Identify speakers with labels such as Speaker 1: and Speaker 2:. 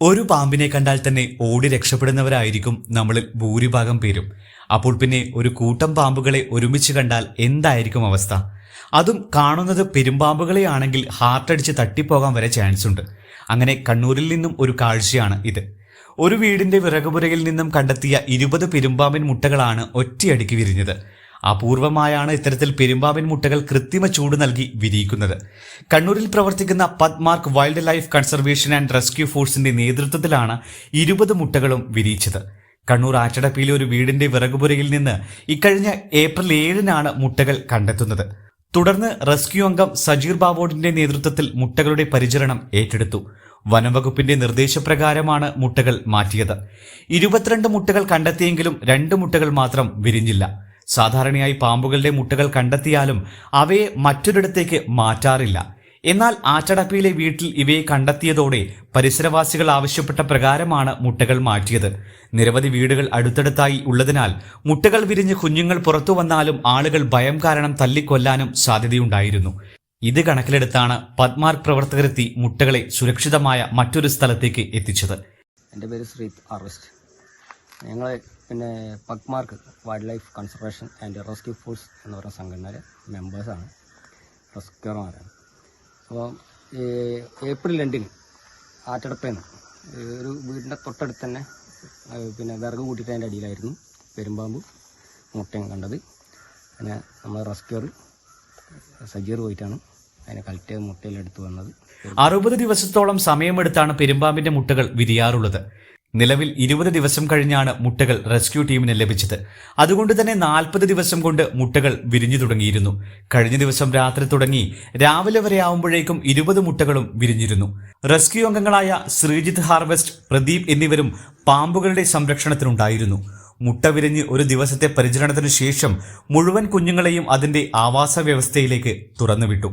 Speaker 1: ഒരു പാമ്പിനെ കണ്ടാൽ തന്നെ ഓടി രക്ഷപ്പെടുന്നവരായിരിക്കും നമ്മളിൽ ഭൂരിഭാഗം പേരും. അപ്പോൾ പിന്നെ ഒരു കൂട്ടം പാമ്പുകളെ ഒരുമിച്ച് കണ്ടാൽ എന്തായിരിക്കും അവസ്ഥ? അതും കാണുന്നത് പെരുമ്പാമ്പുകളെയാണെങ്കിൽ ഹാർട്ടടിച്ച് തട്ടിപ്പോകാൻ വരെ ചാൻസ് ഉണ്ട്. അങ്ങനെ കണ്ണൂരിൽ നിന്നും ഒരു കാഴ്ചയാണ് ഇത്. ഒരു വീടിന്റെ വിറകുപുരയിൽ നിന്നും കണ്ടെത്തിയ 20 പെരുമ്പാമ്പിൻ മുട്ടകളാണ് ഒറ്റയടിക്ക് വിരിഞ്ഞത്. അപൂർവമായാണ് ഇത്തരത്തിൽ പെരുമ്പാമ്പിൻ മുട്ടകൾ കൃത്രിമ ചൂട് നൽകി വിരിയിക്കുന്നത്. കണ്ണൂരിൽ പ്രവർത്തിക്കുന്ന പത്മാർക്ക് wildlife conservation and rescue ഫോഴ്സിന്റെ നേതൃത്വത്തിലാണ് 20 മുട്ടകളും വിരിയിച്ചത്. കണ്ണൂർ ആറ്റടപ്പിയിലെ ഒരു വീടിന്റെ വിറകുപുരയിൽ നിന്ന് ഇക്കഴിഞ്ഞ ഏപ്രിൽ 7-നാണ് മുട്ടകൾ കണ്ടെത്തുന്നത്. തുടർന്ന് റെസ്ക്യൂ അംഗം സജീർ ബാബോഡിന്റെ നേതൃത്വത്തിൽ മുട്ടകളുടെ പരിചരണം ഏറ്റെടുത്തു. വനംവകുപ്പിന്റെ നിർദ്ദേശപ്രകാരമാണ് മുട്ടകൾ മാറ്റിയത്. 22 മുട്ടകൾ കണ്ടെത്തിയെങ്കിലും 2 മുട്ടകൾ മാത്രം വിരിഞ്ഞില്ല. സാധാരണയായി പാമ്പുകളുടെ മുട്ടകൾ കണ്ടെത്തിയാലും അവയെ മറ്റൊരിടത്തേക്ക് മാറ്റാറില്ല. എന്നാൽ ആറ്റടപ്പിയിലെ വീട്ടിൽ ഇവയെ കണ്ടെത്തിയതോടെ പരിസരവാസികൾ ആവശ്യപ്പെട്ട പ്രകാരമാണ് മുട്ടകൾ മാറ്റിയത്. നിരവധി വീടുകൾ അടുത്തടുത്തായി ഉള്ളതിനാൽ മുട്ടകൾ വിരിഞ്ഞ് കുഞ്ഞുങ്ങൾ പുറത്തു വന്നാലും ആളുകൾ ഭയം കാരണം തല്ലിക്കൊല്ലാനും സാധ്യതയുണ്ടായിരുന്നു. ഇത് കണക്കിലെടുത്താണ് പത്മാർക്ക് പ്രവർത്തകരെത്തി മുട്ടകളെ സുരക്ഷിതമായ മറ്റൊരു സ്ഥലത്തേക്ക് എത്തിച്ചത്.
Speaker 2: എൻ്റെ പേര് ശ്രീത് ആർവസ്റ്റ്. ഞങ്ങൾ പത്മാർക്ക് wildlife conservation and rescue force എന്ന് പറയുന്ന സംഘടനയിലെ മെമ്പേഴ്സാണ്, റെസ്ക്യൂർമാരാണ്. അപ്പോൾ ഏപ്രിൽ 2-ന് ആറ്റടപ്പേന്ന് ഒരു വീടിൻ്റെ തൊട്ടടുത്ത് തന്നെ വിറക് കൂട്ടിയിട്ട് അതിൻ്റെ അടിയിലായിരുന്നു പെരുമ്പാമ്പ് മുട്ടയും കണ്ടത്. പിന്നെ നമ്മൾ റെസ്ക്യൂർ സജീർ പോയിട്ടാണ് അതിനെ കളക്ട് ചെയ്ത് മുട്ടയിലെടുത്ത് വന്നത്.
Speaker 1: 60 ദിവസത്തോളം സമയമെടുത്താണ് പെരുമ്പാമ്പിന്റെ മുട്ടകൾ വിരിയാറുള്ളത്. നിലവിൽ 20 ദിവസം കഴിഞ്ഞാണ് മുട്ടകൾ റെസ്ക്യൂ ടീമിന് ലഭിച്ചത്. അതുകൊണ്ട് തന്നെ 40 ദിവസം കൊണ്ട് മുട്ടകൾ വിരിഞ്ഞു തുടങ്ങിയിരുന്നു. കഴിഞ്ഞ ദിവസം രാത്രി തുടങ്ങി രാവിലെ വരെ ആവുമ്പോഴേക്കും 20 മുട്ടകളും വിരിഞ്ഞിരുന്നു. റെസ്ക്യൂ അംഗങ്ങളായ ശ്രീജിത്ത് ഹാർവെസ്റ്റ്, പ്രദീപ് എന്നിവരും പാമ്പുകളുടെ സംരക്ഷണത്തിനുണ്ടായിരുന്നു. മുട്ട വിരിഞ്ഞ് ഒരു ദിവസത്തെ പരിചരണത്തിനു ശേഷം മുഴുവൻ കുഞ്ഞുങ്ങളെയും അതിന്റെ ആവാസ വ്യവസ്ഥയിലേക്ക് തുറന്നുവിട്ടു.